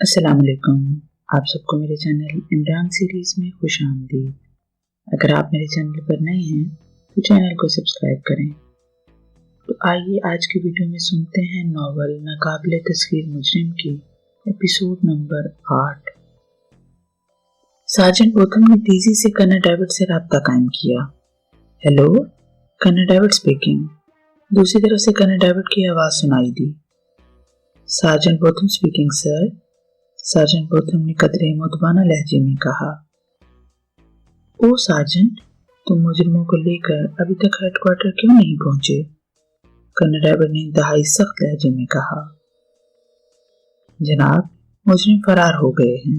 अस्सलाम वालेकुम। आप सबको मेरे चैनल इमरान सीरीज़ में खुश आमदीद। अगर आप मेरे चैनल पर नए हैं तो चैनल को सब्सक्राइब करें। तो आइए आज की वीडियो में सुनते हैं नॉवल नाकाबिले तस्खीर मुजरिम की एपिसोड नंबर 8। सार्जेंट बोथम ने तेजी से कर्नल डेविड से राब्ता कायम किया। Hello, Colonel David speaking. दूसरी तरफ से कर्नल डेविड की आवाज़ सुनाई दी। Sergeant Botham speaking sir. Sergeant Botham ने कदरे मुतबाना लहजे में कहा। ओ सार्जेंट, तुम मुजरिमों को लेकर अभी तक हेडक्वार्टर क्यों नहीं पहुंचे? कर्नल डेविड ने इंतहाई सख्त लहजे में कहा। जनाब, मुजरिम फरार हो गए हैं।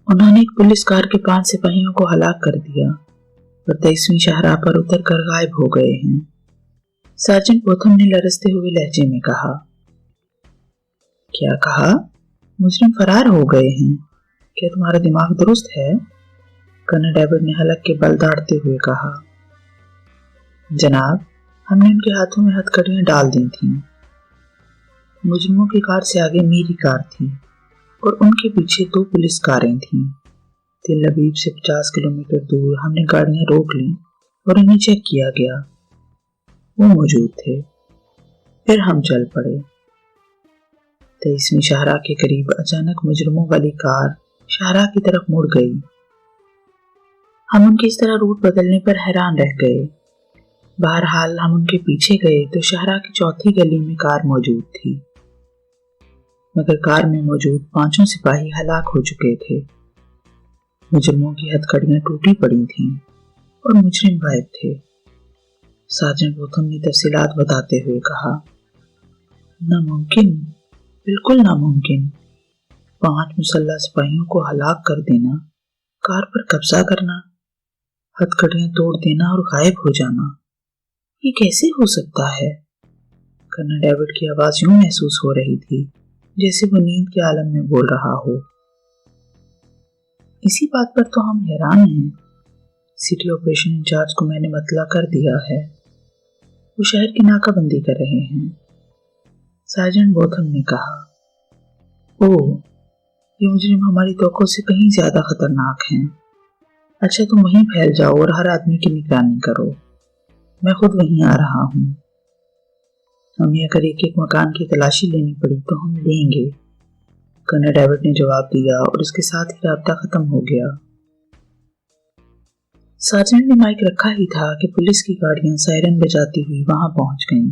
उन्होंने एक पुलिस कार के 5 सिपाहियों को हलाक कर दिया और 23वीं शाहराह पर उतर कर गायब हो गए हैं। सार्जेंट बोथम ने लरजते हुए लहजे में कहा। क्या कहा? मुजरिम फरार हो गए हैं? क्या तुम्हारा दिमाग दुरुस्त है? कर्नल डेविड ने हलक के बल दाड़ते हुए कहा। जनाब, हमने उनके हाथों में हथकड़ियां डाल दी थीं। मुजरिमों की कार से आगे मेरी कार थी और उनके पीछे 2 पुलिस कारें थीं। तिल अबीब से 50 किलोमीटर दूर हमने गाड़ियां रोक लीं और उन्हें चेक किया गया। वो मौजूद थे। फिर हम चल पड़े। 23वीं शाहराह के करीब अचानक मुजरिमों वाली कार शाहराह की तरफ मुड़ गई। हम उनके इस तरह रूट बदलने पर हैरान रह गए। बहरहाल हम उनके पीछे गए तो शाहराह की चौथी गली में कार मौजूद थी, मगर कार में मौजूद 5 सिपाही हलाक हो चुके थे। मुजरिमों की हथकड़ियां टूटी पड़ी थीं और मुजरिम गायब थे। सार्जेंट बोथम ने तफसीलात बताते हुए कहा। नामुमकिन, बिल्कुल नामुमकिन। 5 मुसल्लह सिपाहियों को हलाक कर देना, कार पर कब्जा करना, हथकड़ियां तोड़ देना और गायब हो जाना, ये कैसे हो सकता है? कर्नल डेविड की आवाज यूं महसूस हो रही थी जैसे वो नींद के आलम में बोल रहा हो। इसी बात पर तो हम हैरान हैं। सिटी ऑपरेशन इंचार्ज को मैंने मतला कर दिया है। वो शहर की नाकाबंदी कर रहे हैं। सार्जेंट बोथम ने कहा। ओह, ये मुजरिम हमारी तौक़्क़ो से कहीं ज्यादा खतरनाक हैं। अच्छा, तुम वहीं फैल जाओ और हर आदमी की निगरानी करो। मैं खुद वहीं आ रहा हूँ। हमें अगर एक मकान की तलाशी लेनी पड़ी तो हम लेंगे। कर्नल डेविड ने जवाब दिया और उसके साथ ही राब्ता खत्म हो गया। सार्जेंट ने माइक रखा ही था कि पुलिस की गाड़ियां सायरन बजाती हुई वहां पहुंच गईं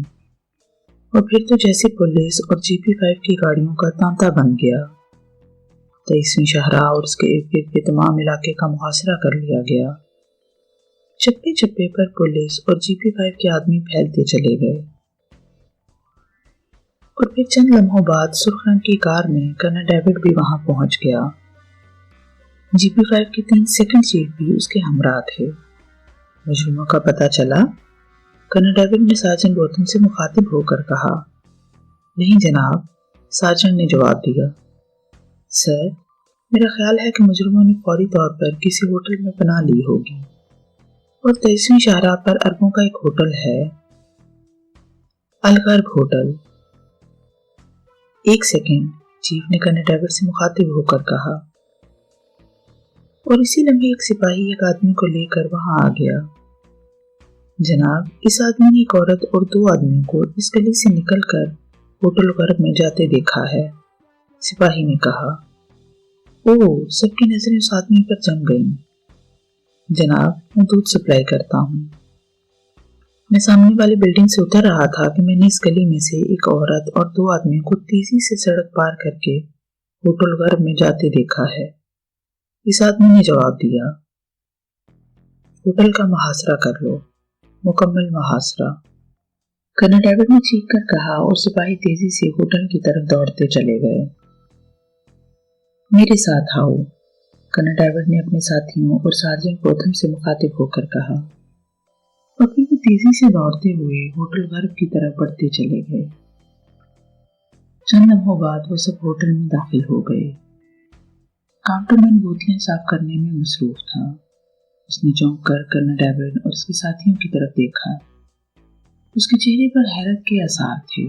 और फिर तो जैसे पुलिस और GP5 की गाड़ियों का तांता बन गया। 23वीं शाहराह और उसके इर्द गिर्द के तमाम इलाके का मुहासरा कर लिया गया। चप्पे चप्पे पर पुलिस और GP5 के आदमी फैलते चले गए और फिर चंद लम्हों बाद सुर्ख रंग की कार में कर्नल डेविड भी वहां पहुंच गया। GP5 के 3 सेकंड चीफ भी उसके हमरा थे। मुजरिमों का पता चला? कर्नल डेविड ने सार्जेंट बोथम से मुखातिब होकर कहा। नहीं जनाब, सार्जेंट ने जवाब दिया। सर, मेरा ख्याल है कि मुजरिमों ने फौरी तौर पर किसी होटल में पनाह ली होगी और 23वीं शाहराह पर अरबों का एक होटल है, अलगर्ब होटल। 1 सेकंड, चीफ ने कर्नल डेविड से मुखातिब होकर कहा और इसी लम्हे एक सिपाही एक आदमी को लेकर वहां आ गया। जनाब, इस आदमी ने एक औरत और 2 आदमियों को इस गली से निकलकर होटल गर्ब में जाते देखा है, सिपाही ने कहा। ओह, सबकी नजरें उस आदमी पर जम गईं। जनाब, मैं दूध सप्लाई करता हूँ। मैं सामने वाली बिल्डिंग से उतर रहा था कि मैंने इस गली में से एक औरत और 2 आदमियों को तेजी से सड़क पार करके होटल गर्ब में जाते देखा है, इस आदमी ने जवाब दिया। होटल का मुहासरा कर लो, मुकम्मल मुहासरा, कर्नल डेविड ने चीख कर कहा और सिपाही तेजी से होटल की तरफ दौड़ते चले गए। मेरे साथ आओ, कर्नल डेविड ने अपने साथियों और सार्जेंट बोथम से मुखातिब होकर कहा और फिर वो तेजी से दौड़ते हुए होटल गर्ब की तरफ बढ़ते चले गए। चंद लम्हों बाद वो सब होटल में दाखिल हो गए। काउंटरमैन बोतलें साफ करने में मसरूफ था। उसने चौंक कर कर्नल डेविड और उसके साथियों की तरफ देखा। उसके चेहरे पर हैरत के आसार थे।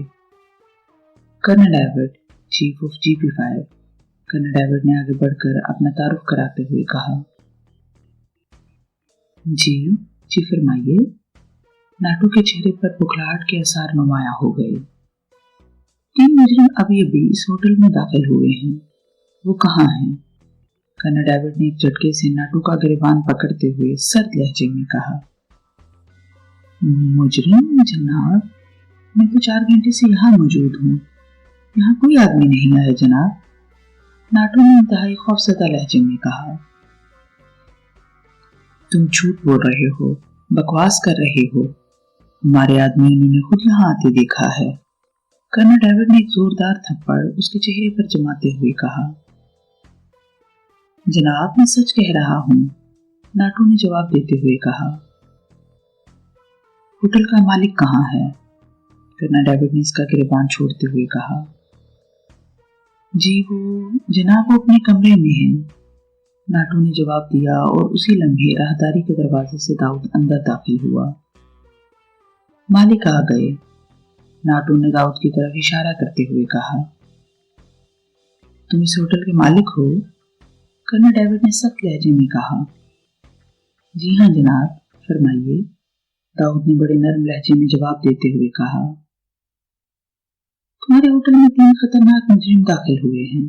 Colonel David, chief of GP5, colonel David ने आगे बढ़कर अपना तारुफ कराते हुए कहा। जी जी फरमाइए। नाटू के चेहरे पर बुखलाहट के आसार नुमाया हो गए। 3 मुजरिम अभी अभी इस होटल में दाखिल हुए हैं, वो कहाँ हैं? कर्नल डेविड ने एक झटके से नाटू का गिरबान पकड़ते हुए सर्द लहजे में कहा। मुजरिम जनाब, मैं तो 4 घंटे से यहाँ मौजूद हूँ, यहाँ कोई आदमी नहीं आया जनाब, नाटू ने इंतहाई खौफजदा लहजे में कहा। तुम झूठ बोल रहे हो, बकवास कर रहे हो, हमारे आदमी उन्होंने खुद यहाँ आते देखा है। कर्नल डेविड ने एक जोरदार थप्पड़ उसके चेहरे पर जमाते हुए कहा। जनाब मैं सच कह रहा हूँ, नाटू ने जवाब देते हुए कहा। होटल का मालिक कहाँ है? कर्नल डेविड ने इसका गिरबान छोड़ते हुए कहा। जी वो जनाब वो अपने कमरे में हैं, नाटू ने जवाब दिया और उसी लम्हे राहदारी के दरवाजे से दाऊद अंदर दाखिल हुआ। मालिक आ गए, नाटू ने दाऊद की तरफ इशारा करते हुए कहा। तुम इस होटल के मालिक हो? कर्नल डेविड ने सख्त लहजे में कहा। जी हाँ जनाब, फरमाइए, दाऊद ने बड़े नरम लहजे में जवाब देते हुए कहा। तुम्हारे होटल में 3 खतरनाक मुजरिम दाखिल हुए हैं,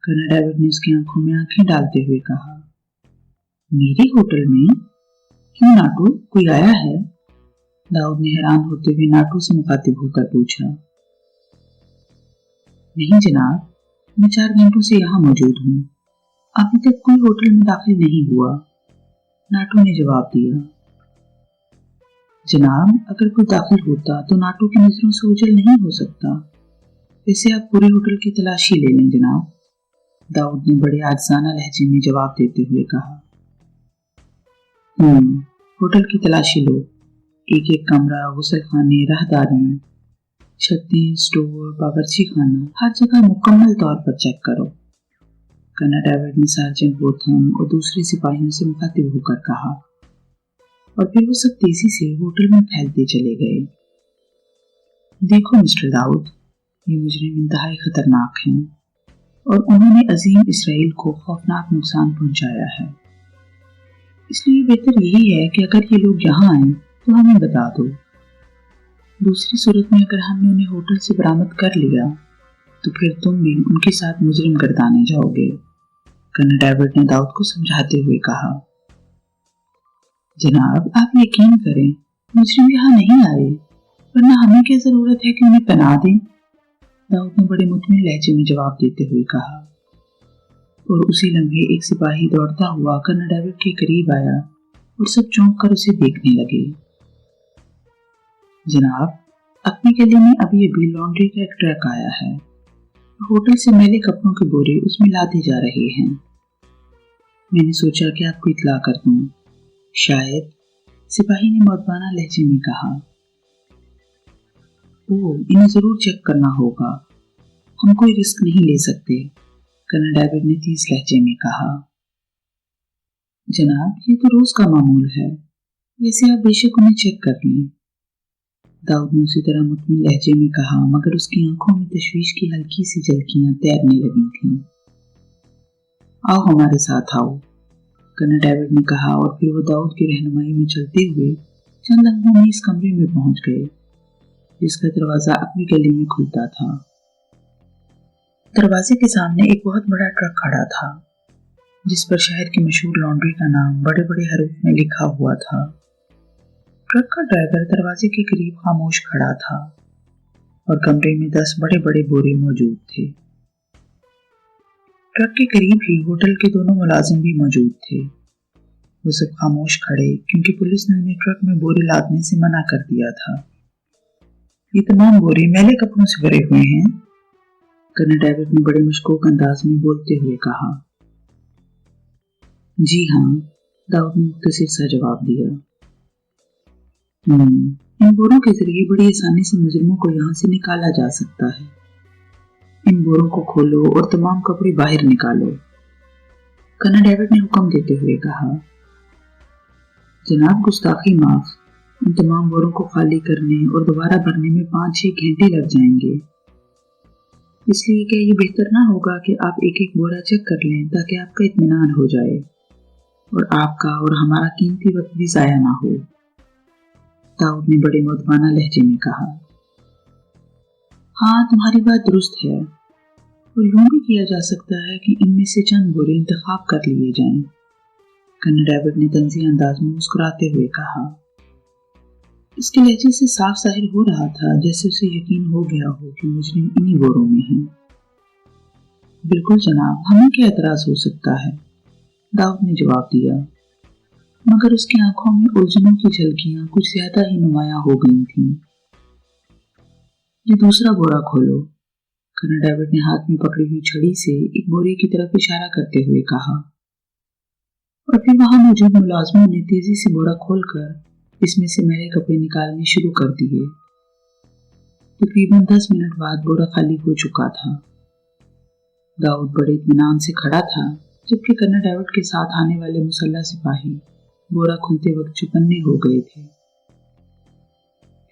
कर्नल डेविड ने उसकी आंखों में आंखें डालते हुए कहा। मेरे होटल में? क्यों नाटू, कोई आया है? दाऊद ने हैरान होते हुए नाटू से मुखातिब होकर पूछा। नहीं जनाब, मैं 4 घंटों से यहाँ मौजूद हूँ, अभी तक कोई होटल में दाखिल नहीं हुआ, नाटू ने जवाब दिया। जनाब अगर कोई दाखिल होता तो नाटू की नजरों से ओझल नहीं हो सकता, वैसे आप पूरे होटल की तलाशी ले लें जनाब, दाऊद ने बड़े आजिज़ाना लहजे में जवाब देते हुए कहा। होटल की तलाशी लो, एक एक कमरा, गुसलखाने, राहदारियां, छतें, स्टोर, बावर्ची खाना, हर जगह मुकम्मल तौर पर चेक करो, कर्नल डेविड ने सार्जेंट बोथम और दूसरे सिपाहियों से मुखातिब होकर कहा, और फिर वो सब तेजी से होटल में फैलते चले गए। देखो मिस्टर दाऊद, ये मुजरिम इंतहाई खतरनाक हैं और उन्होंने अजीम इसराइल को खौफनाक नुकसान पहुंचाया है, इसलिए बेहतर यही है कि अगर ये लोग यहाँ आए तो हमें बता दो। दूसरी सूरत में अगर हमने उन्हें होटल से बरामद कर लिया तो फिर तुम भी उनके साथ मुजरिम गर्दाने जाओगे, कर्नल डेविड ने दाऊद को समझाते हुए कहा। जनाब आप यकीन करें, मुजरिम यहाँ नहीं आए, वरना हमें क्या जरूरत है कि उन्हें पनाह दें, दाऊद ने बड़े मुतमिन लहजे में जवाब देते हुए कहा। और उसी लम्हे एक सिपाही दौड़ता हुआ कर्नल डेविड के करीब आया और सब चौंक कर उसे देखने लगे। जनाब अपने गले में अभी अभी लॉन्ड्री का एक ट्रक आया है, होटल से मैले कपड़ों के बोरे उसमें लादे जा रहे हैं, मैंने सोचा कि आपको इत्ला कर दूं, शायद, सिपाही ने मौतबाना लहजे में कहा। ओह इन्हें जरूर चेक करना होगा, हम कोई रिस्क नहीं ले सकते, कर्नल डेविड ने तेज लहजे में कहा। जनाब ये तो रोज का मामूल है, वैसे आप बेशक उन्हें चेक कर लें, दाऊद ने उसी तरह मुतमिन लहजे में कहा, मगर उसकी आंखों में तशवीश की हल्की सी झलकियां तैरने लगी थीं। आओ हमारे साथ आओ, कर्नल डेविड ने कहा, और फिर वो दाऊद की रहनुमाई में चलते हुए चंद लम्हों में इस कमरे में पहुंच गए जिसका दरवाजा अपनी गली में खुलता था। दरवाजे के सामने एक बहुत बड़ा ट्रक खड़ा था जिस पर शहर की मशहूर लॉन्ड्री का नाम बड़े बड़े हरूफ में लिखा हुआ था। ट्रक का ड्राइवर दरवाजे के करीब खामोश खड़ा था और कमरे में 10 बड़े बड़े बोरे मौजूद थे। ट्रक के करीब ही होटल के दोनों मुलाजिम भी मौजूद थे। वो सब खामोश खड़े क्योंकि पुलिस ने उन्हें ट्रक में बोरे लादने से मना कर दिया था। ये तमाम बोरे मैले कपड़ों से भरे हुए हैं, कर्नल डेविड ने बड़े मशकूक अंदाज में बोलते हुए कहा। जी हाँ, दाऊद ने मुख्तसर सा जवाब दिया। इन बोरों के जरिए बड़ी आसानी से मुजरिमों को यहाँ से निकाला जा सकता है। इन बोरों को खोलो और तमाम कपड़े बाहर निकालो, कर्नल डेविड ने हुक्म देते हुए कहा। जनाब गुस्ताखी माफ, इन तमाम बोरों को खाली करने और दोबारा भरने में 5-6 घंटे लग जाएंगे। اس لیے क्या ये बेहतर ना होगा कि आप एक एक बोरा चेक कर लें ताकि आपका इत्मीनान हो जाए और आपका और हमारा कीमती वक्त भी जाया ना हो। दाऊद ने बड़े मुदबाना लहजे में कहा। हाँ, तुम्हारी बात दुरुस्त है और यूं भी किया जा सकता है कि इनमें से चंद बोरे इंतखाब कर लिए जाएं। कर्नल डेविड ने तंज़ीह अंदाज में मुस्कुराते हुए कहा। इसके लहजे से साफ जाहिर हो रहा था जैसे उसे यकीन हो गया हो कि मुजरिम इन्हीं बोरों में है। बिल्कुल जनाब, हमें क्या एतराज हो सकता है, दाऊद ने जवाब दिया, मगर उसकी आंखों में उलझनों की झलकियां कुछ ज्यादा ही नुमायां हो गई थीं। ये दूसरा बोरा खोलो, कर्नल डेविड ने हाथ में पकड़ी हुई छड़ी से एक बोरे की तरफ इशारा करते हुए कहा और फिर वहां मौजूद मुलाजमों ने तेजी से बोरा खोलकर इसमें से मैले कपड़े निकालने शुरू कर दिए। तकरीबन 10 मिनट बाद बोरा खाली हो चुका था। दाऊद बड़े इत्मीनान से खड़ा था जबकि कर्नल डेविड के साथ आने वाले मुसल्लह सिपाही बोरा खुलते वक्त चौकन्ने हो गए थे।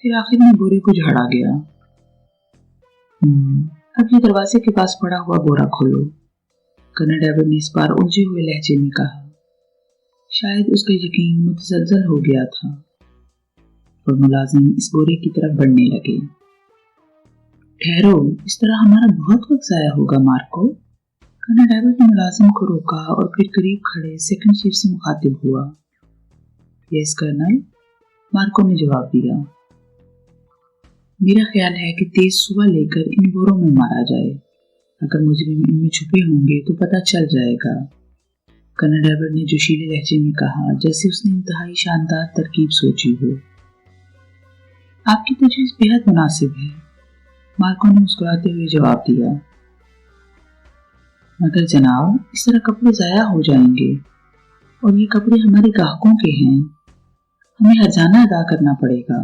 फिर आखिर में बोरे को झाड़ा गया। अब ये दरवाजे के पास पड़ा हुआ बोरा खोलो, कर्नल डेविड ने इस बार उलझे हुए लहजे में कहा। शायद उसका यकीन मुतज़लज़ल हो गया था और मुलाजिम इस बोरे की तरफ बढ़ने लगे। ठहरो, इस तरह हमारा बहुत वक्त जाया होगा मार्को। कर्नल डेविड ने मुलाजिम को रोका और फिर करीब खड़े सेकंड चीफ से मुखातिब हुआ। यस कर्नल, मार्को ने जवाब दिया। मेरा ख्याल है कि तेज सुबह लेकर इन बोरों में मारा जाए। अगर मुजरिम इनमें छुपे होंगे तो पता चल जाएगा, कर्नल डेविड ने जोशीले लहजे में कहा जैसे उसने इंतहाई शानदार तरकीब सोची हो। आपकी तजवीज़ बेहद मुनासिब है, मार्को ने मुस्कुराते हुए जवाब दिया। मगर जनाब, इस तरह कपड़े ज़ाया हो जाएंगे और ये कपड़े हमारे ग्राहकों के हैं, हमें हर्जाना अदा करना पड़ेगा,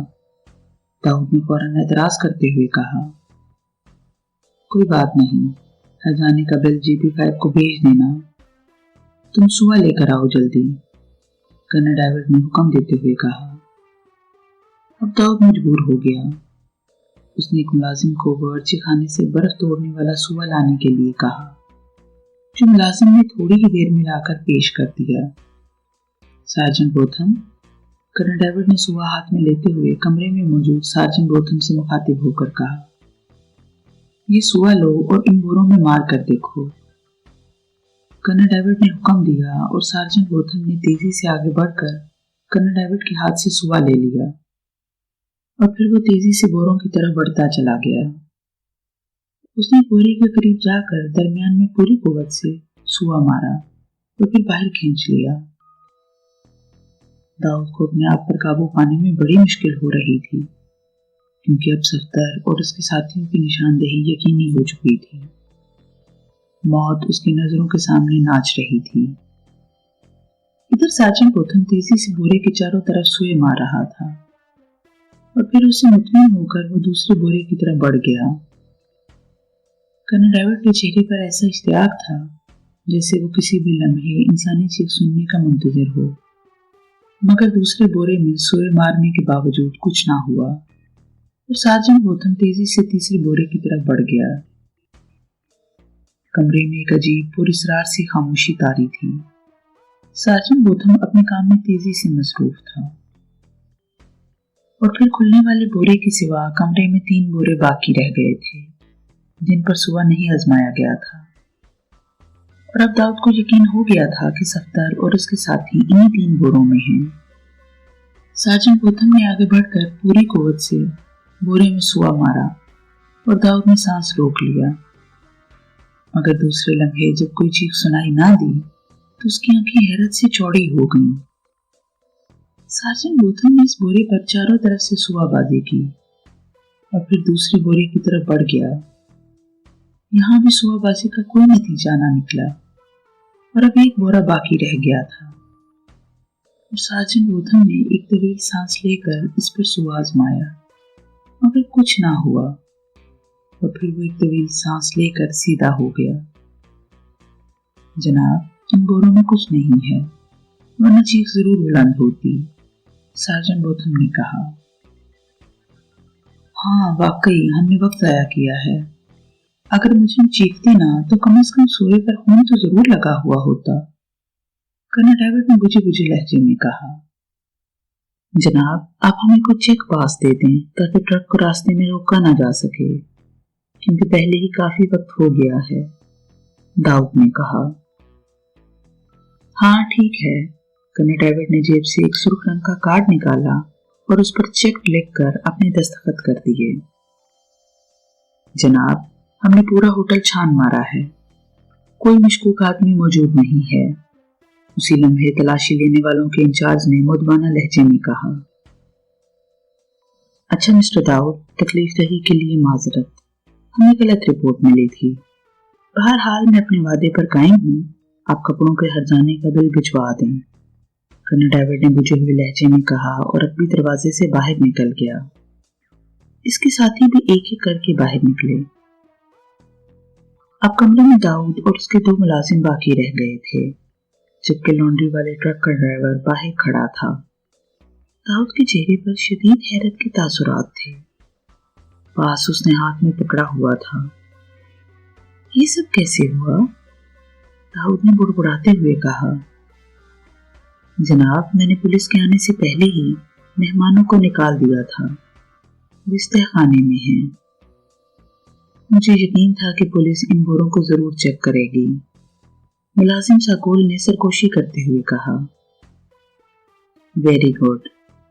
दाऊद ने फौरन एतराज करते हुए कहा। कोई बात नहीं, हर्जाने का बिल GP5 को भेज देना। तुम सुबह लेकर आओ जल्दी, कर्नल डेविड ने हुक्म देते हुए कहा। अब दाऊद मजबूर हो गया। उसने एक मुलाजिम को बावर्ची खाने से बर्फ तोड़ने वाला सुआ लाने के लिए कहा, जो मुलाजिम ने थोड़ी ही देर में लाकर पेश कर दिया। सार्जेंट बोथम, कर्नल डेविड ने सुआ हाथ में लेते हुए कमरे में मौजूद सार्जेंट बोथम से मुखातिब होकर कहा, ये सुआ लो और इन बोरों में मार कर देखो। कर्नल डेविड ने हुक्म दिया और सार्जेंट बोथम ने तेजी से आगे बढ़कर कर्नल डेविड के हाथ से सुआ ले लिया और फिर वो तेजी से बोरों की तरफ बढ़ता चला गया। उसने बोरे के करीब जाकर दरमियान में पूरी कुव्वत से सुआ मारा और फिर बाहर खींच लिया। दाऊद को अपने आप पर काबू पाने में बड़ी मुश्किल हो रही थी क्योंकि अब सफ्तर और उसके साथियों की निशानदेही यकीनी हो चुकी थी। मौत उसकी नजरों के सामने नाच रही थी। इधर सार्जेंट बोथम तेजी से बोरे के चारों तरफ सुए मार रहा था और फिर उससे मुतमिन होकर वो दूसरे बोरे की तरफ बढ़ गया। कर्नल डेविड के चेहरे पर ऐसा इश्तियाक था जैसे वो किसी भी लम्हे इंसानी चीख सुनने का मुंतजिर हो, मगर दूसरे बोरे में सुए मारने के बावजूद कुछ ना हुआ और सार्जेंट बोथम तेजी से तीसरे बोरे की तरफ बढ़ गया। कमरे में एक अजीब पुरस्रार सी खामोशी तारी थी। सार्जेंट बोथम अपने काम में तेजी से मसरूफ था और फिर खुलने वाले बोरे के सिवा कमरे में 3 बोरे बाकी रह गए थे जिन पर सुआ नहीं आजमाया गया था और अब दाऊद को यकीन हो गया था कि सफ्तर और उसके साथी इन्हीं 3 बोरों में हैं। सार्जेंट बोथम ने आगे बढ़कर पूरी कुव्वत से बोरे में सुआ मारा और दाऊद ने सांस रोक लिया, मगर दूसरे लम्हे जब कोई चीख सुनाई ना दी तो उसकी आंखें हैरत से चौड़ी हो गईं। सार्जेंट बोथम ने इस बोरे पर चारों तरफ से सुआबाजी की और फिर दूसरे बोरे की तरफ बढ़ गया। यहाँ भी सुआबाजी का कोई नतीजा ना निकला और अब एक बोरा बाकी रह गया था और सार्जेंट बोथम ने एक तवील सांस लेकर इस पर सुआ आजमाया, मगर कुछ ना हुआ और फिर वो एक तवील सांस लेकर सीधा हो गया। जनाब, इन बोरों में कुछ नहीं है, वरना चीख जरूर बुलंद होती, सार्जेंट बोथम ने कहा। हाँ, वाकई हमने वक्त जाया किया है, अगर मुझे चीखती ना तो कम से कम सूर्य पर खून तो जरूर लगा हुआ होता, कर्नल ड्राइवर ने बुझे बुझे लहजे में कहा। जनाब, आप हमें कुछ चेक पास दे दें ताकि ट्रक को रास्ते में रोका ना जा सके, क्योंकि पहले ही काफी वक्त हो गया है, दाऊद ने कहा। हाँ ठीक है। कर्नल ड्राइवर ने जेब से एक सुर्ख रंग का कार्ड निकाला और उस पर चेक लिखकर अपने दस्तखत कर दिए। जनाब, हमने पूरा होटल छान मारा है, कोई मशकूक आदमी मौजूद नहीं है, उसी लम्हे तलाशी लेने वालों के इंचार्ज ने मुदबाना लहजे में कहा। अच्छा मिस्टर दाऊद, तकलीफ दही के लिए माजरत, हमें गलत रिपोर्ट मिली थी। बहरहाल मैं अपने वादे पर कायम हूँ, आप कपड़ों के हर्जाने का बिल भिजवा दें, कर्नल ड्राइवर ने बुझे हुए लहजे में कहा और अकबी दरवाजे से बाहर निकल गया। इसके साथी भी एक एक करके बाहर निकले। अब कमरे में दाऊद और उसके 2 मुलाजिम बाकी रह गए थे, जबकि लॉन्ड्री वाले ट्रक का ड्राइवर बाहर खड़ा था। दाऊद के चेहरे पर शदीद हैरत के तासुरात थे। पास उसने हाथ में पकड़ा हुआ था। ये सब कैसे हुआ? दाऊद ने बुड़बुड़ाते हुए कहा। जनाब, मैंने पुलिस के आने से पहले ही मेहमानों को निकाल दिया था, वो इस्तेखाने में हैं। मुझे यकीन था कि पुलिस इन बोरों को जरूर चेक करेगी, मुलाजिम साकोल ने सरगोशी करते हुए कहा। वेरी गुड,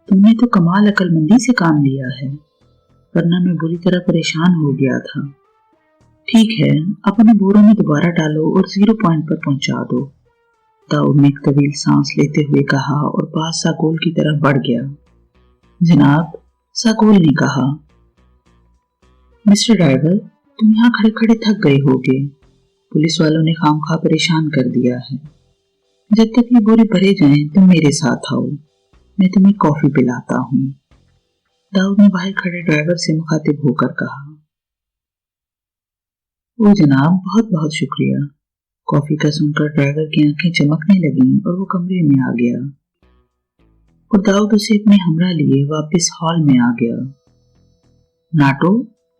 तुमने तो कमाल अक्लमंदी से काम लिया है, वरना मैं बुरी तरह परेशान हो गया था। ठीक है, अब उन्हें बोरों में दोबारा डालो और 0 पॉइंट पर पहुंचा दो, दाऊद ने एक तवील सांस लेते हुए कहा और पास साकोल की तरफ बढ़ गया। जनाब, साकोल ने कहा। मिस्टर ड्राइवर, तुम यहाँ खड़े खड़े थक गए होगे, पुलिस वालों ने खामखा परेशान कर दिया है। जब तक ये बोरे भरे जाएं तुम मेरे साथ आओ, मैं तुम्हें कॉफी पिलाता हूँ, दाऊद ने बाहर खड़े ड्राइवर से मुखातिब होकर कहा। ओ जनाब, बहुत बहुत शुक्रिया। कॉफी का सुनकर ड्राइवर की आंखें चमकने लगीं और वो कमरे में आ गया और दाऊद उसे अपने हमरा लिए वापस हॉल में आ गया। नाटो,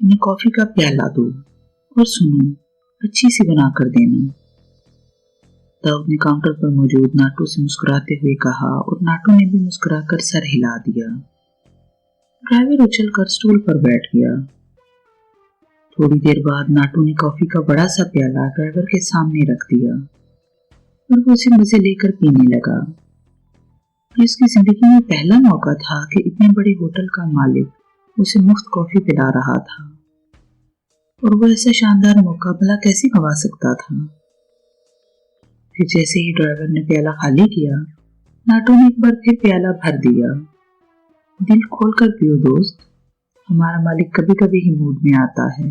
इन्हें कॉफी का प्याला दो और सुनो, अच्छी सी बना कर देना, दाऊद ने काउंटर पर मौजूद नाटो से मुस्कुराते हुए कहा और नाटो ने भी मुस्कुराकर सर हिला दिया। ड्राइवर उछलकर स्टूल पर बैठ गया। थोड़ी देर बाद नाटो ने कॉफी का बड़ा सा प्याला ड्राइवर के सामने रख दिया और वो उसे मजे लेकर पीने लगा। ये उसकी जिंदगी में पहला मौका था कि इतने बड़े होटल का मालिक उसे मुफ्त कॉफी पिला रहा था, और वो ऐसा शानदार मौका भला कैसे गंवा सकता था। फिर जैसे ही ड्राइवर ने प्याला खाली किया, नाटो ने एक बार फिर प्याला भर दिया। दिल खोलकर पियो दोस्त, हमारा मालिक कभी कभी ही मूड में आता है,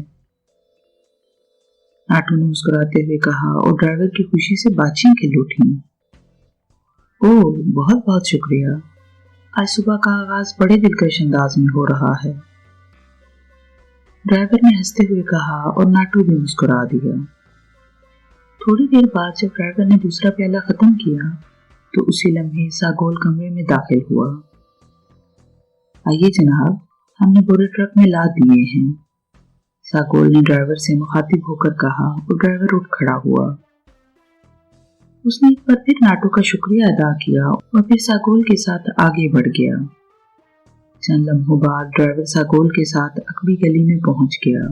नाटो ने मुस्कुराते हुए कहा और ड्राइवर की खुशी से बातचीत खिल उठी। ओह, बहुत बहुत शुक्रिया, आज सुबह का आगाज बड़े दिलकश अंदाज में हो रहा है, ड्राइवर ने हंसते हुए कहा और नाटो भी मुस्कुरा दिया। थोड़ी देर बाद जब ड्राइवर ने दूसरा प्याला खत्म किया तो उसी लम्हे सागोल कमरे में दाखिल हुआ। आइए जनाब, हमने बोरे ट्रक में लाद दिए हैं, सागोल ने ड्राइवर से मुखातिब होकर कहा और ड्राइवर उठ खड़ा हुआ। उसने एक बार फिर नाटो का शुक्रिया अदा किया और फिर सागोल के साथ आगे बढ़ गया। चंद लम्हों बाद ड्राइवर सागोल के साथ अकबी गली में पहुंच गया।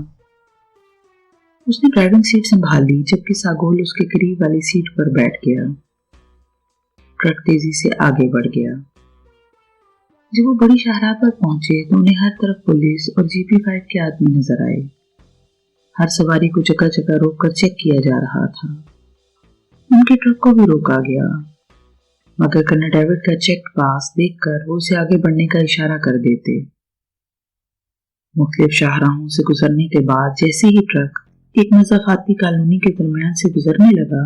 उसने ड्राइविंग सीट संभाल ली जबकि सागोल उसके करीब वाली सीट पर बैठ गया। ट्रक तेजी से आगे बढ़ गया। जब वो बड़ी शाहराह पर पहुंचे तो उन्हें हर तरफ पुलिस और जीपी 5 के आदमी नजर आए। हर सवारी को जगह जगह रोककर चेक किया जा रहा था। उनके ट्रक को भी रोका गया, मगर कर्नल डेविड का चेक पास देखकर वो उसे आगे बढ़ने का इशारा कर देते। मुख्तलिफ शाहराहों से गुजरने के बाद जैसे ही ट्रक एक मज़ाफ़ाती कॉलोनी के दरमियान से गुजरने लगा,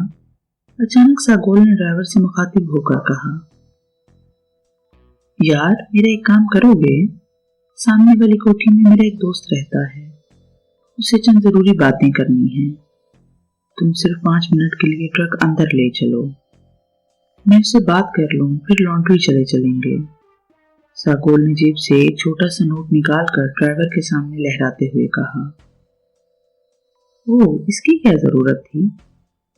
अचानक सागोल ने ड्राइवर से मुखातिब होकर कहा, यार मेरा एक काम करोगे? सामने वाली कोठी में मेरा एक दोस्त रहता है, उसे चंद जरूरी बातें करनी है। तुम सिर्फ 5 मिनट के लिए ट्रक अंदर ले चलो, मैं उससे बात कर लूं, फिर लॉन्ड्री चले चलेंगे। सागोल ने जेब से एक छोटा सा नोट निकाल कर ड्राइवर के सामने लहराते हुए कहा। ओह, इसकी क्या जरूरत थी?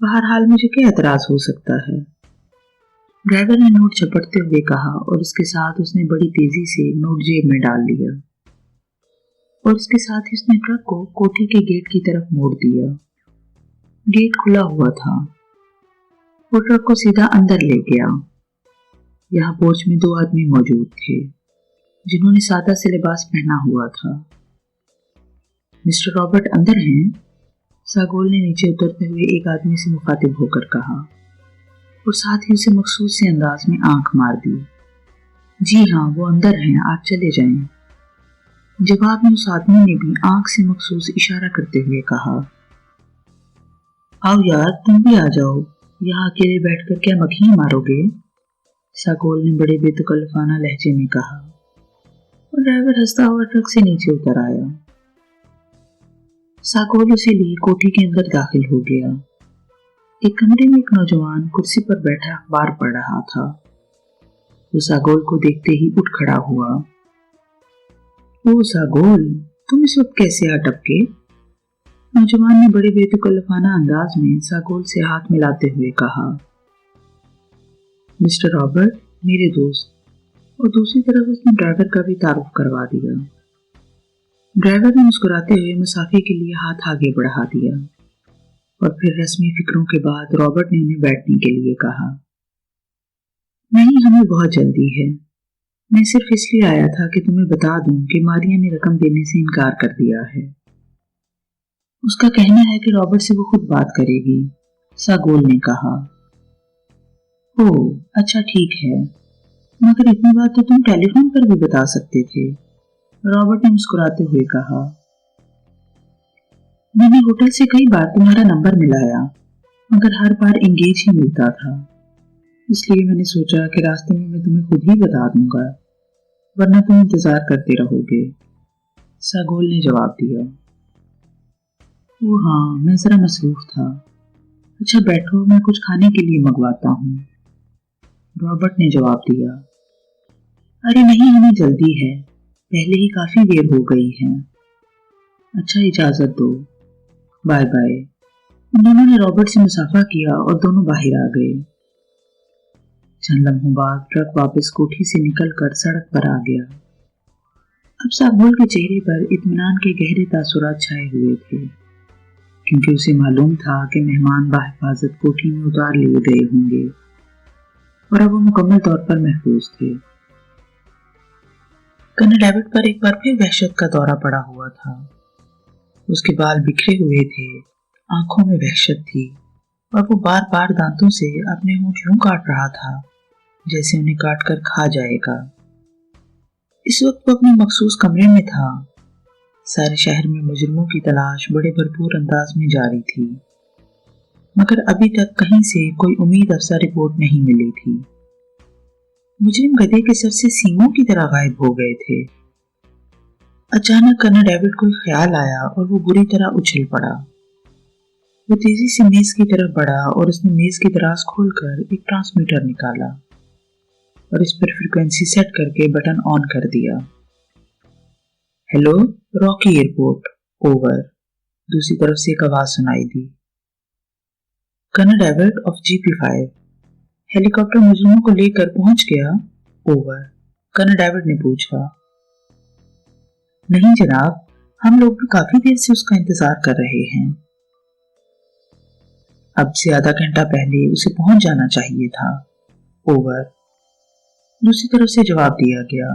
बहरहाल मुझे क्या एतराज हो सकता है? ड्राइवर ने नोट झपटते हुए कहा और उसके साथ उसने बड़ी तेजी से नोट जेब में डाल लिया और उसके साथ ही उसने ट्रक को कोठी के गेट की तरफ मोड़ दिया। गेट खुला हुआ था। वो ट्रक को सीधा अंदर ले गया। यहाँ पोर्च में 2 आदमी मौजूद थे जिन्होंने सादा से लिबास पहना हुआ था। मिस्टर रॉबर्ट अंदर हैं? सागोल ने नीचे उतरते हुए एक आदमी से मुखातिब होकर कहा और साथ ही उसे मखसूस से अंदाज में आंख मार दी। जी हाँ, वो अंदर हैं, आप चले जाएं। जवाब में उस आदमी ने भी आंख से मखसूस इशारा करते हुए कहा, आओ यार, तुम भी आ जाओ, यहाँ अकेले बैठकर क्या मक्खियां मारोगे? सागोल ने बड़े बेतकल्लफाना लहजे में कहा और ड्राइवर हंसता हुआ ट्रक से नीचे उतर आया। सागोल उसे लिए कोठी के अंदर दाखिल हो गया। एक कमरे में एक नौजवान कुर्सी पर बैठा अखबार पढ़ रहा था। वो सागोल को देखते ही उठ खड़ा हुआ। ओ सागोल, तुम इस वक्त कैसे आ टपके? नौजवान ने बड़े बेतकल्लफाना अंदाज में सागोल से हाथ मिलाते हुए कहा। मिस्टर रॉबर्ट, मेरे दोस्त। और दूसरी तरफ उसने ड्राइवर का भी तारुफ करवा दिया। ड्राइवर ने मुस्कुराते हुए मुसाफिर के लिए हाथ आगे बढ़ा दिया और फिर रस्मी फिक्रों के बाद रॉबर्ट ने उन्हें बैठने के लिए कहा। नहीं, हमें बहुत जल्दी है। मैं सिर्फ इसलिए आया था कि तुम्हें बता दूं कि मारिया ने रकम देने से इनकार कर दिया है। उसका कहना है कि रॉबर्ट से वो खुद बात करेगी, सागोल ने कहा। ओह, अच्छा ठीक है, मगर इतनी बात तो तुम टेलीफोन पर भी बता सकते थे, रॉबर्ट ने मुस्कुराते हुए कहा। मैंने होटल से कई बार तुम्हारा नंबर मिलाया, मगर हर बार एंगेज ही मिलता था, इसलिए मैंने सोचा कि रास्ते में मैं तुम्हें खुद ही बता दूंगा, वरना तुम इंतजार करते रहोगे, सागोल ने जवाब दिया। वो हाँ, मैं जरा मसरूफ था। अच्छा बैठो, मैं कुछ खाने के लिए मंगवाता हूँ, रॉबर्ट ने जवाब दिया। अरे नहीं, हमें जल्दी है, पहले ही काफी देर हो गई है। अच्छा, इजाजत दो, बाय बाय। दोनों ने रॉबर्ट से मुसाफा किया और दोनों बाहर आ गए। चंद लम्हों बाद ट्रक वापस कोठी से निकलकर सड़क पर आ गया। अब सागोल के चेहरे पर इत्मीनान के गहरे तासुरात छाए हुए थे, क्योंकि उसे मालूम था कि मेहमान बाहिफाजत कोठी में उतार लिए गए होंगे और अब वो मुकम्मल तौर पर महफूज थे। कर्नल एबट पर एक बार फिर वहशत का दौरा पड़ा हुआ था। उसके बाल बिखरे हुए थे, आंखों में वहशत थी और वो बार बार दांतों से अपने होंठ यूं काट रहा था जैसे उन्हें काट कर खा जाएगा। इस वक्त वो अपने मखसूस कमरे में था। सारे शहर में मुजरिमों की तलाश बड़े भरपूर अंदाज में जारी थी, मगर अभी तक कहीं से कोई उम्मीद अफसा रिपोर्ट नहीं मिली थी। मुजरिम गधे के सर से सींगों की तरह गायब हो गए थे। अचानक कर्नल एबट को ख्याल आया और वो बुरी तरह उछल पड़ा। वो तेजी से मेज की तरफ बढ़ा और उसने मेज की दराज खोलकर एक ट्रांसमीटर निकाला और इस पर फ्रीक्वेंसी सेट करके बटन ऑन कर दिया। Hello, Rocky airport, over. दूसरी तरफ से एक आवाज सुनाई दी। Colonel Abbott of GP5, helicopter मुजरिमों को लेकर पहुंच गया, ओवर। कर्नल एबट ने पूछा। नहीं जनाब, हम लोग भी काफी देर से उसका इंतजार कर रहे हैं। अब से आधा घंटा पहले उसे पहुंच जाना चाहिए था, ओवर। दूसरी तरफ से जवाब दिया गया।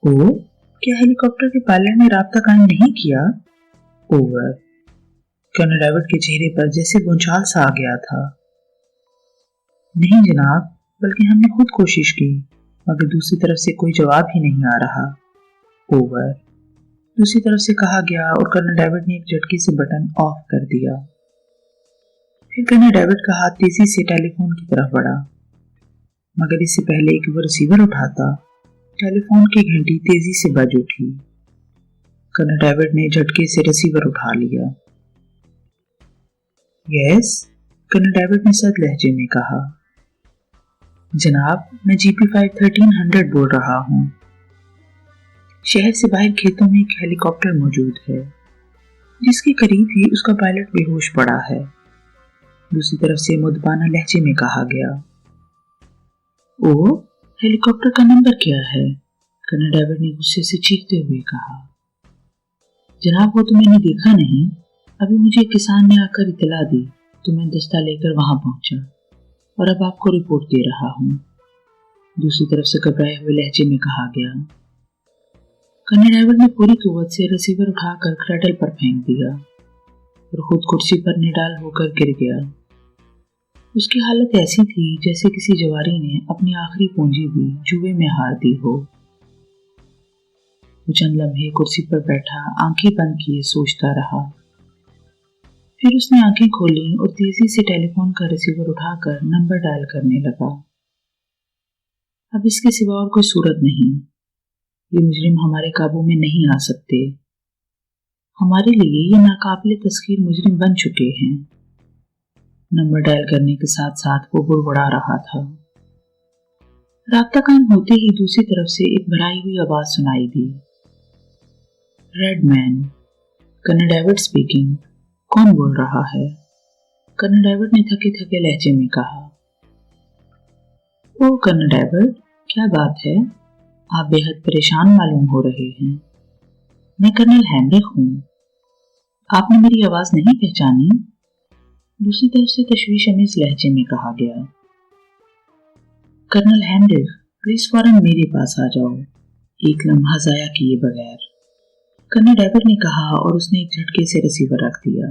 ओ, क्या हेलीकॉप्टर के पायलट ने राब्ता कायम नहीं किया, ओवर। कर्नल एबट के चेहरे पर जैसे भूचाल सा आ गया था। नहीं जनाब, बल्कि हमने खुद कोशिश की, मगर दूसरी तरफ से कोई जवाब ही नहीं आ रहा, ओवर। दूसरी तरफ से कहा गया और कर्नल एबट ने एक झटके से बटन ऑफ कर दिया। फिर कर्नल एबट का हाथ तेजी से टेलीफोन की तरफ बढ़ा, मगर इससे पहले कि वो रिसीवर उठाता, टेलीफोन की घंटी तेजी से बज उठी। कर्नल एबट ने झटके से रिसीवर उठा लिया। यस, कर्नल एबट ने सख्त लहजे में कहा। जनाब, मैं GP5 1300 बोल रहा हूँ। शहर से बाहर खेतों में एक हेलीकॉप्टर मौजूद है। جس کے قریب ہی اس کا پائلٹ بے ہوش پڑا ہے۔ دوسری طرف سے مدبانہ لہجے میں کہا گیا، او، ہیلی کاپٹر کا نمبر کیا ہے؟ کنر ڈرائیور نے غصے سے چیختے ہوئے کہا، جناب وہ تو میں نے دیکھا نہیں، ابھی مجھے ایک کسان نے آ کر اطلاع دی تو میں دستہ لے کر وہاں پہنچا اور اب آپ کو رپورٹ دے رہا ہوں۔ دوسری طرف سے گھبرائے ہوئے لہجے میں کہا گیا۔ کنر ڈرائیور نے پوری قوت سے ریسیور اٹھا کر کریڈل پر پھینک دیا اور خود کرسی پر نڈال ہو کر گر گیا۔ اس کی حالت ایسی تھی جیسے کسی جواری نے اپنی آخری پونجی بھی جوئے میں ہار دی ہو۔ وہ چند لمحے کرسی پر بیٹھا آنکھیں بند کیے سوچتا رہا، پھر اس نے آنکھیں کھولی اور تیزی سے ٹیلی فون کا ریسیور اٹھا کر نمبر ڈائل کرنے لگا۔ اب اس کے سوا اور کوئی صورت نہیں، یہ مجرم ہمارے قابو میں نہیں آ سکتے، ہمارے لیے یہ ناقابل تسخیر مجرم بن چکے ہیں۔ نمبر ڈائل کرنے کے ساتھ ساتھ وہ بڑبڑا رہا تھا۔ رابطہ قائم ہوتے ہی دوسری طرف سے ایک بھرائی ہوئی آواز سنائی دی، ریڈ مین، کنر ڈرائیور اسپیکنگ، کون بول رہا ہے؟ کنر ڈرائیور نے تھکے تھکے لہجے میں کہا۔ او کنر ڈرائیور، کیا بات ہے؟ آپ بے حد پریشان معلوم ہو رہے ہیں۔ میں کرنل ہینرک ہوں، آپ نے میری آواز نہیں پہچانی؟ دوسری طرف سے تشویش امیز لہجے میں کہا گیا۔ کرنل ہینرک، پلیز فوراً میرے پاس آ جاؤ، ایک لمحہ ضائع کیے بغیر، کنر ڈرائیور نے کہا اور اس نے ایک جھٹکے سے ریسیور رکھ دیا۔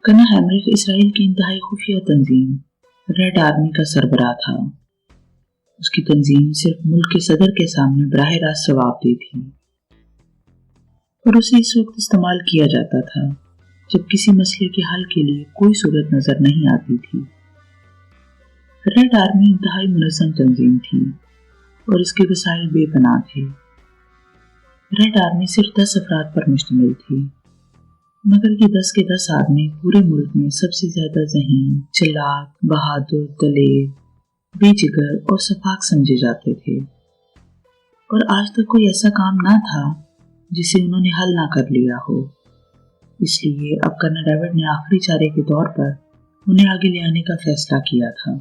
کنر ہینرک اسرائیل کی انتہائی خفیہ تنظیم ریڈ آرمی کا سربراہ تھا۔ اس کی تنظیم صرف ملک کے صدر کے سامنے براہ راست جواب دی تھی اور اسے اس وقت استعمال کیا جاتا تھا جب کسی مسئلے کے حل کے لیے کوئی صورت نظر نہیں آتی تھی۔ ریڈ آرمی انتہائی منظم تنظیم تھی اور اس کے وسائل بے پناہ تھے۔ ریڈ آرمی صرف 10 افراد پر مشتمل تھی، مگر یہ 10 کے 10 آدمی پورے ملک میں سب سے زیادہ ذہین، چلاک، بہادر، دلیر، بے جگر اور شفاق سمجھے جاتے تھے، اور آج تک کوئی ایسا کام نہ تھا جسے انہوں نے حل نہ کر لیا ہو۔ اس لیے اب کنر ڈرائیور نے آخری چارے کے طور پر انہیں آگے لے آنے کا فیصلہ کیا تھا۔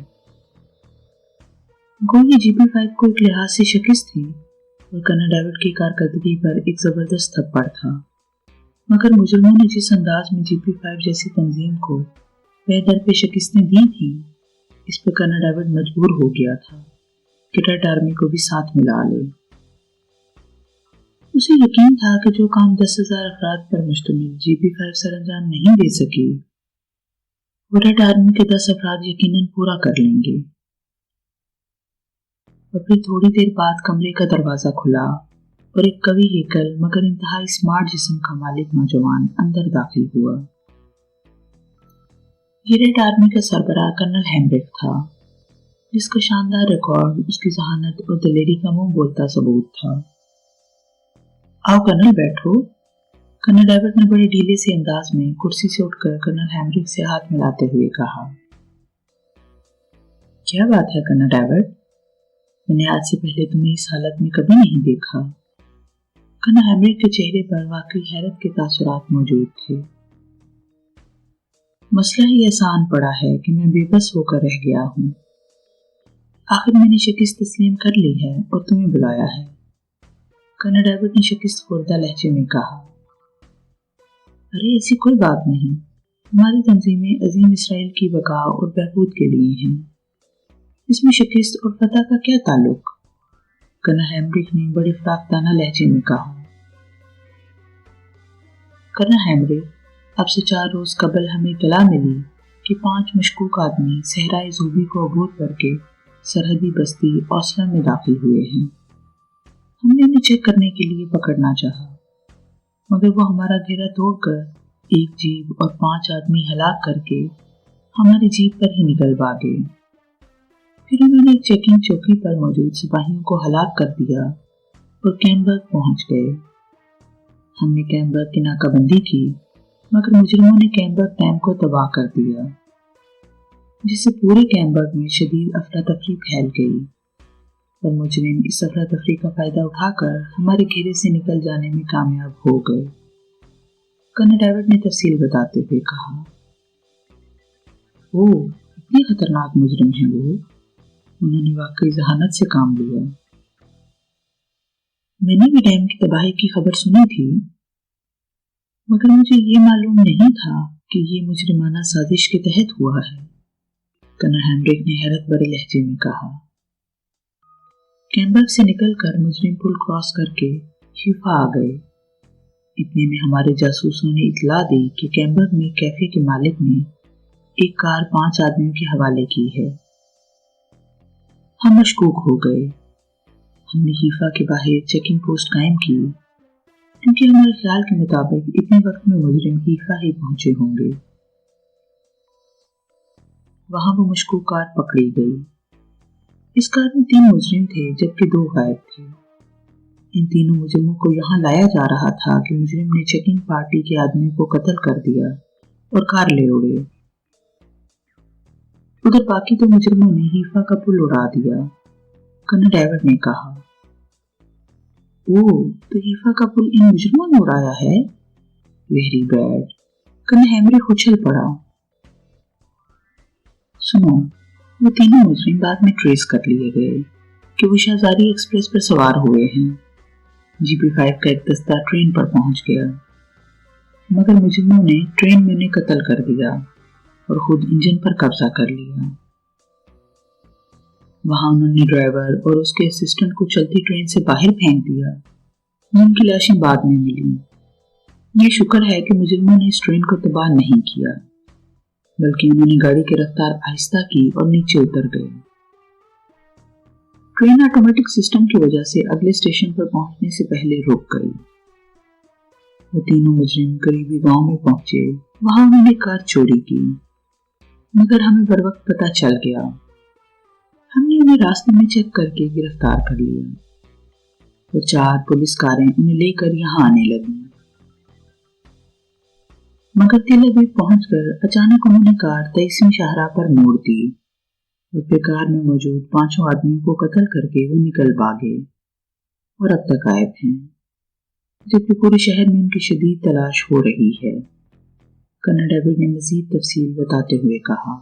گویا جی پی 5 کو ایک لحاظ سے شکست تھی اور کنر ڈرائیور کی کارکردگی پر ایک زبردست تھپڑ تھا، مگر مجرموں نے جس انداز میں جی پی 5 جیسی تنظیم کو بے در پہ شکستیں دی تھیں، اس پہ کنر ڈرائیور مجبور ہو گیا تھا کہ ریڈ آرمی کو بھی ساتھ ملا لے۔ اسے یقین تھا کہ جو کام 10,000 افراد پر مشتمل جی پی 5 سر انجام نہیں دے سکی، وہ ریڈ آرمی کے 10 افراد یقیناً پورا کر لیں گے۔ اور پھر تھوڑی دیر بعد کمرے کا دروازہ کھلا اور ایک قوی ہیکل مگر انتہائی سمارٹ جسم کا مالک نوجوان اندر داخل ہوا۔ یہ ریڈ آرمی کا سربراہ کرنل ہینرک تھا، جس کا شاندار ریکارڈ اس کی ذہانت اور دلیری کا منہ بولتا ثبوت تھا۔ آؤ کرنل، بیٹھو، کرنل ڈرائیور نے بڑے ڈھیلے سے انداز میں کرسی سے اٹھ کر کرنل ہینرک سے ہاتھ ملاتے ہوئے کہا۔ کیا بات ہے کرنل ڈرائیور، میں نے آج سے پہلے تمہیں اس حالت میں کبھی نہیں دیکھا۔ کرنل ہینرک کے چہرے پر واقعی حیرت کے تاثرات موجود تھے۔ مسئلہ ہی آسان پڑا ہے کہ میں بے بس ہو کر رہ گیا ہوں۔ آخر میں نے شکست تسلیم کر لی ہے اور تمہیں بلایا ہے، کرنل ڈرائیور نے شکست خوردہ لہجے میں کہا۔ ارے ایسی کوئی بات نہیں، ہماری تنظیمیں عظیم اسرائیل کی بقا اور بہبود کے لیے ہیں، اس میں شکست اور فتح کا کیا تعلق؟ کرنل ہینرک نے بڑے فراختانہ لہجے میں کہا۔ کرنل ہینرک، اب سے 4 روز قبل ہمیں اطلاع ملی کہ 5 مشکوک آدمی صحرائے زوبی کو عبور کر کے سرحدی بستی اوسلا میں داخل ہوئے ہیں۔ ہم نے انہیں چیک کرنے کے لیے پکڑنا چاہا، مگر وہ ہمارا گھیرا توڑ کر ایک جیپ اور 5 آدمی ہلاک کر کے ہماری جیپ پر ہی نکل بھاگے۔ پھر انہوں نے ایک چیکنگ چوکی پر موجود سپاہیوں کو ہلاک کر دیا اور کیمبرگ پہنچ گئے۔ ہم نے کیمبرگ کی ناکہ بندی کی، مگر مجرموں نے کیمبرگ ڈیم کو تباہ کر دیا، جس سے پورے کیمبرگ میں شدید افراتفری پھیل گئی اور مجرم اس افراتفری کا فائدہ اٹھا کر ہمارے گھیرے سے نکل جانے میں کامیاب ہو گئے۔ कर्नल डेविड ने तफसील बताते हुए कहा। ओ, इतने खतरनाक मुजरिम हैं वो। उन्होंने वाकई जहानत से काम लिया। मैंने भी डैम की तबाही की खबर सुनी थी, मगर मुझे ये मालूम नहीं था कि ये मुजरिमाना साजिश के तहत हुआ है, कर्नल हेनरिक ने हैरत भरे लहजे में कहा। कैम्बर्ग से निकलकर मुजरिम पुल क्रॉस करके हीफा आ गए। इतने में हमारे जासूसों ने इतला दी कि कैम्बर्ग में कैफे के मालिक ने एक कार 5 आदमियों के हवाले की है। हम मशकूक हो गए। हमने हीफा के बाहर चेकिंग पोस्ट कायम की, क्योंकि हमारे ख्याल के मुताबिक इतने वक्त में मुजरिम हीफा ही पहुंचे होंगे। वहां वो मशकूक कार पकड़ी गई। इस कार में 3 मुजरिम थे, जबकि 2 गायब थे। इन तीनों मुजरिमों को यहाँ लाया जा रहा था कि मुजरिम ने चेकिंग पार्टी के आदमी को कत्ल कर दिया और कार ले उड़े। उधर बाकी 2 मुजरिमों ने हीफा का पुल उड़ा दिया, कर्नल डेविड ने कहा। ओह, तो हीफा का पुल इन मुजरिमों ने उड़ाया है? Very bad. कर्नल हेनरिक उछल पड़ा। सुनो, वो तीनों मुजरिम बाद में ट्रेस कर लिए गए कि वो शाहजादी एक्सप्रेस पर सवार हुए हैं। GP5 का एक दस्ता ट्रेन पर पहुंच गया, मगर मुजरिमों ने ट्रेन में उन्हें कत्ल कर दिया और खुद इंजन पर कब्जा कर लिया। वहां उन्होंने ड्राइवर और उसके असिस्टेंट को चलती ट्रेन से बाहर फेंक दिया, जिनकी लाशें बाद में मिली। ये शुक्र है कि मुजरिमों ने इस ट्रेन को तबाह नहीं किया, बल्कि उन्होंने गाड़ी की रफ्तार आहिस्ता की और नीचे उतर गए। ट्रेन ऑटोमेटिक सिस्टम की वजह से अगले स्टेशन पर पहुंचने से पहले रुक गई। वो तीनों मुजरिम करीबी गांव में पहुंचे। वहां उन्होंने कार चोरी की, मगर हमें बर वक्त पता चल गया। हमने उन्हें रास्ते में चेक करके गिरफ्तार कर लिया और 4 पुलिस कारें उन्हें लेकर यहाँ आने लगी। मगर तेल अवीव पहुंचकर अचानक उन्होंने कार 23वीं शाहराह पर मोड़ दी और फिर कार में मौजूद 5 आदमियों को कत्ल करके वो निकल भागे और अब तक गायब हैं, जबकि पूरे शहर में उनकी शदीद तलाश हो रही है, कर्नल डेविड ने मजीद तफसील बताते हुए कहा।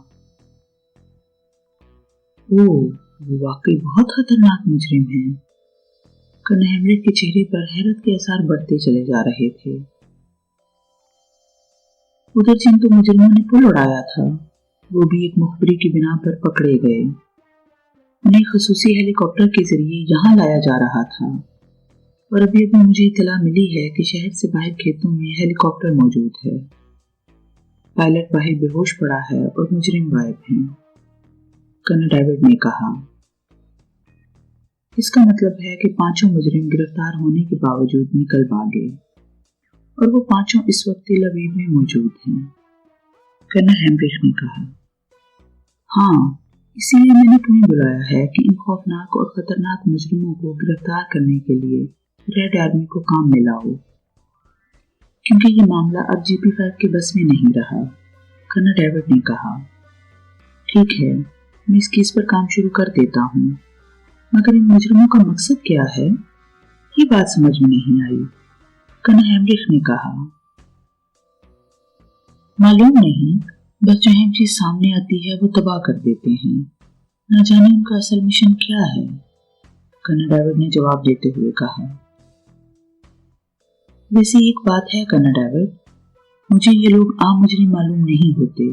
ओह, वो वाकई बहुत खतरनाक मुजरिम हैं। कर्नल हेनरिक के चेहरे पर हैरत के आसार बढ़ते चले जा रहे थे। उधर जिन 2 मुजरिमों ने पुल उड़ाया था, वो भी एक मुखबरी की बिना पर पकड़े गए। उन्हें खसूसी हेलीकॉप्टर के जरिए यहाँ लाया जा रहा था और अभी मुझे इतला मिली है कि शहर से बाहर खेतों में हेलीकॉप्टर मौजूद है। पायलट बाहर बेहोश पड़ा है और मुजरिम गायब हैं, कर्नल डेविड ने कहा। इसका मतलब है कि 5 मुजरिम गिरफ्तार होने के बावजूद निकल भागे और वो 5 इस वक्त तेल अवीव में मौजूद हैं, कर्नल हेनरिक ने कहा। हाँ, इसीलिए मैंने तुम्हें बुलाया है कि इन खौफनाक और खतरनाक मुजरिमों को गिरफ्तार करने के लिए रेड आर्मी को काम में लाओ, क्योंकि ये मामला अब GP5 के बस में नहीं रहा, कर्नल डेविड ने कहा। ठीक है, मैं इस केस पर काम शुरू कर देता हूँ, मगर इन मुजरिमों का मकसद क्या है, ये बात समझ में नहीं आई, कर्नल हेनरिक ने कहा। मालूम नहीं, बस जो अहम चीज सामने आती है वो तबाह कर देते हैं। न जाने उनका असल मिशन क्या है, कर्नल डेविड ने जवाब देते हुए कहा। वैसे एक बात है कर्नल डेविड, मुझे ये लोग आम मुजरिम मालूम नहीं होते।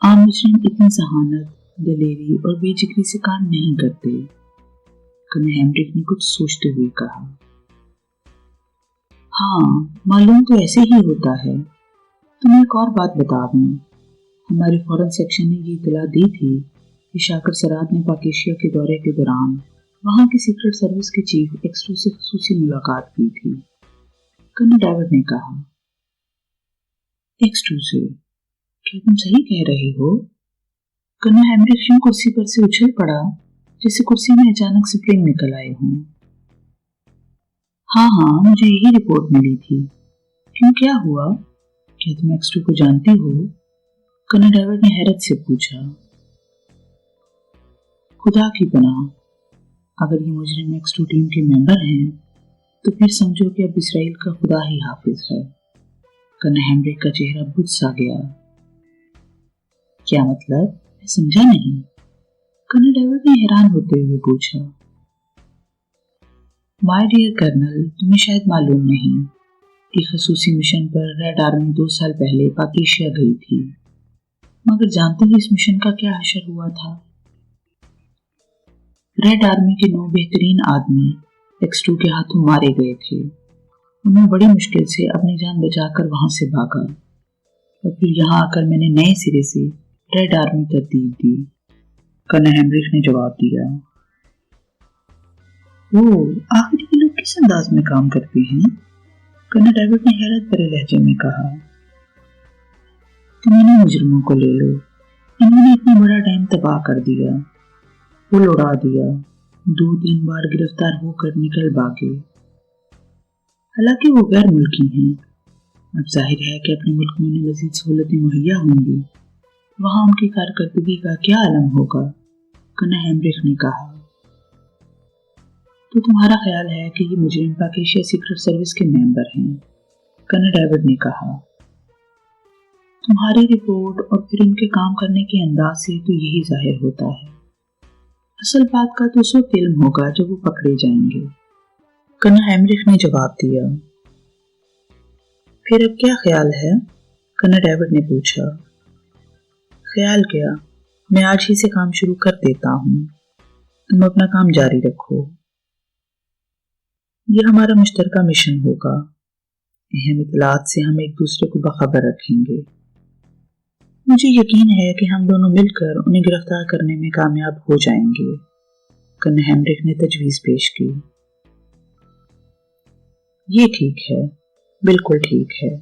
आम मुजरिम इतनी जहानत, दलेरी और बेजिगरी से काम नहीं करते, कर्नल हेनरिक ने कुछ सोचते हुए कहा। हाँ, मालूम तो ऐसे ही होता है। तुम्हें एक और बात बता दूं, हमारे फॉरेन सेक्शन ने ये इतला दी थी कि शाकर सराद ने पाकिस्तान के दौरे के दौरान वहां की सीक्रेट सर्विस के चीफ एक्स्ट्रू से खसूसी मुलाकात की थी, कर्नल डेविड ने कहा। एक्स्ट्रू से? क्या तुम सही कह रहे हो? कर्नल हेनरिक यूं कुर्सी पर से उछल पड़ा जैसे कुर्सी में अचानक स्प्रिंग निकल आए हों। हाँ, मुझे यही रिपोर्ट मिली थी। क्यों, क्या हुआ? क्या तुम एक्स्ट्रू को जानती हो? कर्नल डेविड ने हैरत से पूछा। खुदा की पनाह, अगर ये मुजरिम एक्स्ट्रू टीम के मेंबर हैं तो फिर समझो कि अब इसराइल का खुदा ही हाफिज है, کنر ہیمرک کا چہرہ بجھ سا گیا۔ کیا مطلب؟ میں سمجھا نہیں، کنر ڈیوڈ نے حیران ہوتے ہوئے پوچھا۔ مائی ڈیئر کرنل، تمہیں شاید معلوم نہیں، ایک خصوصی مشن پر ریڈ آرمی 2 سال پہلے پاکیشیا گئی تھی، مگر جانتے ہو اس مشن کا کیا حشر ہوا تھا؟ ریڈ آرمی کے 9 بہترین آدمی X2 کے ہاتھوں مارے گئے تھے۔ انہوں بڑی مشکل سے اپنی جان بچا کر وہاں سے بھاگا، اور پھر یہاں آ کر میں نے نئے سرے سے ریڈ آرمی ترتیب دی، کنر ہیمرک نے جواب دیا۔ آخر یہ لوگ کس انداز میں کام کرتے ہیں؟ کنر ڈیوڈ نے حیرت بھرے لہجے میں کہا۔ تم انہیں مجرموں کو لے لو، انہوں نے اتنا بڑا ڈیم تباہ کر دیا، پل اڑا دیا، 2-3 بار گرفتار ہو کر نکل بھاگے۔ حالانکہ وہ غیر ملکی ہیں، اب ظاہر ہے کہ اپنے ملک میں انہیں مزید سہولتیں مہیا ہوں گی، وہاں ان کی کارکردگی کا کیا عالم ہوگا، کنر ہیمرک نے کہا۔ تو تمہارا خیال ہے کہ یہ مجرم پاکیشیا سیکرٹ سروس کے ممبر ہیں، کنر ڈیوڈ نے کہا۔ تمہاری رپورٹ اور پھر ان کے کام کرنے کے انداز سے تو یہی ظاہر ہوتا ہے۔ اصل بات کا تو اس وقت علم ہوگا جب وہ پکڑے جائیں گے، کنر ہیمرک نے جواب دیا۔ پھر اب کیا خیال ہے؟ کنر ڈیوڈ نے پوچھا۔ خیال کیا، میں آج ہی سے کام شروع کر دیتا ہوں، تم اپنا کام جاری رکھو۔ یہ ہمارا مشترکہ مشن ہوگا، اہم اطلاعات سے ہم ایک دوسرے کو باخبر رکھیں گے۔ مجھے یقین ہے کہ ہم دونوں مل کر انہیں گرفتار کرنے میں کامیاب ہو جائیں گے، کنر ہیمرک نے تجویز پیش کی۔ یہ ٹھیک ہے، بالکل ٹھیک ہے،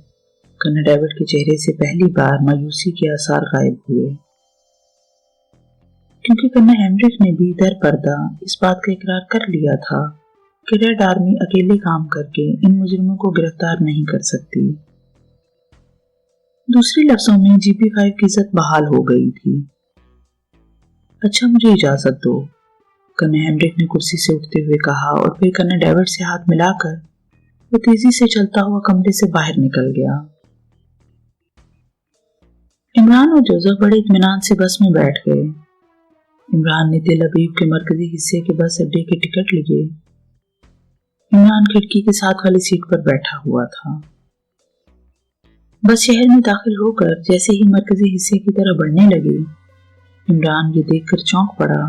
کنر ڈیوڈ کے چہرے سے پہلی بار مایوسی کے آثار غائب ہوئے، کیونکہ کنر ہیمرک نے بھی در پردہ اس بات کا اقرار کر لیا تھا کہ ریڈ آرمی اکیلے کام کر کے ان مجرموں کو گرفتار نہیں کر سکتی۔ دوسرے لفظوں میں GP5 کی عزت بحال ہو گئی تھی۔ اچھا مجھے اجازت دو، کنر ہیمرک نے کرسی سے اٹھتے ہوئے کہا، اور پھر کنر ڈیوڈ سے ہاتھ ملا کر وہ تیزی سے چلتا ہوا کمرے سے باہر نکل گیا۔ عمران اور جوزف بڑے اطمینان سے بس میں بیٹھ گئے۔ عمران نے تل ابیب کے مرکزی حصے کے بس اڈے کے ٹکٹ لیے۔ عمران کھڑکی کے ساتھ والی سیٹ پر بیٹھا ہوا تھا۔ بس شہر میں داخل ہو کر جیسے ہی مرکزی حصے کی طرف بڑھنے لگے، عمران یہ دیکھ کر چونک پڑا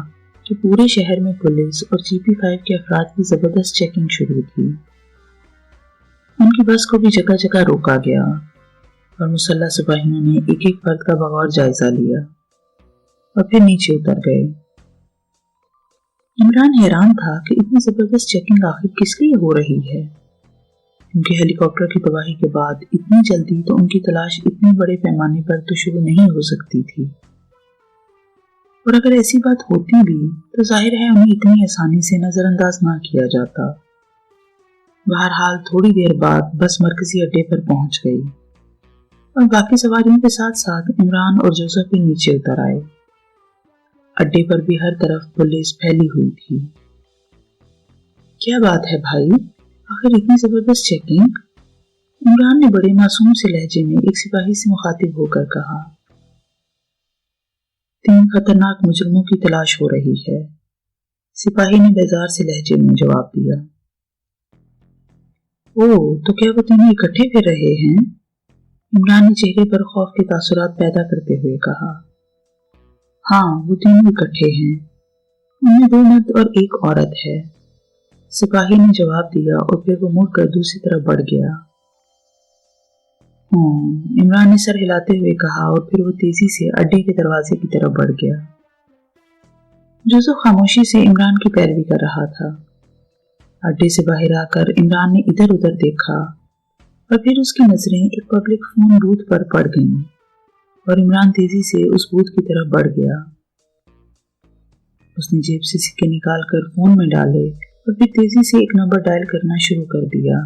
کہ پورے شہر میں پولیس اور GP5 کے افراد کی زبردست چیکنگ شروع تھی۔ ان کی بس کو بھی جگہ جگہ روکا گیا اور مسلح سپاہیوں نے ایک ایک فرد کا بغور جائزہ لیا اور پھر نیچے اتر گئے۔ عمران حیران تھا کہ اتنی زبردست چیکنگ آخر کس لیے ہو رہی ہے، کیونکہ ہیلی کاپٹر کی تباہی کے بعد اتنی جلدی تو ان کی تلاش اتنے بڑے پیمانے پر تو شروع نہیں ہو سکتی تھی، اور اگر ایسی بات ہوتی بھی تو ظاہر ہے انہیں اتنی آسانی سے نظر انداز نہ کیا جاتا۔ بہرحال تھوڑی دیر بعد بس مرکزی اڈے پر پہنچ گئی اور باقی سواریوں کے ساتھ ساتھ عمران اور جوزف بھی نیچے اتر آئے۔ اڈے پر بھی ہر طرف پولیس پھیلی ہوئی تھی۔ کیا بات ہے بھائی، آخر اتنی زبردست چیکنگ؟ عمران نے بڑے معصوم سے لہجے میں ایک سپاہی سے مخاطب ہو کر کہا۔ 3 خطرناک مجرموں کی تلاش ہو رہی ہے، سپاہی نے بیزار سے لہجے میں جواب دیا۔ تو کیا وہ تینوں اکٹھے پھر رہے ہیں؟ عمران نے چہرے پر خوف کے تاثرات پیدا کرتے ہوئے کہا۔ ہاں، وہ تینوں اکٹھے ہیں، ان میں 2 مرد اور 1 عورت ہے، سپاہی نے جواب دیا، اور پھر وہ مڑ کر دوسری طرف بڑھ گیا۔ عمران نے سر ہلاتے ہوئے کہا، اور پھر وہ تیزی سے اڈے کے دروازے کی طرف بڑھ گیا۔ جوزف خاموشی سے عمران کی پیروی کر رہا تھا۔ اڈے سے باہر آ کر عمران نے ادھر ادھر دیکھا، اور پھر اس کی نظریں ایک پبلک فون بوتھ پر پڑ گئیں، اور عمران تیزی سے اس بوتھ کی طرف بڑھ گیا۔ اس نے جیب سے سکے نکال کر فون میں ڈالے اور پھر تیزی سے ایک نمبر ڈائل کرنا شروع کر دیا۔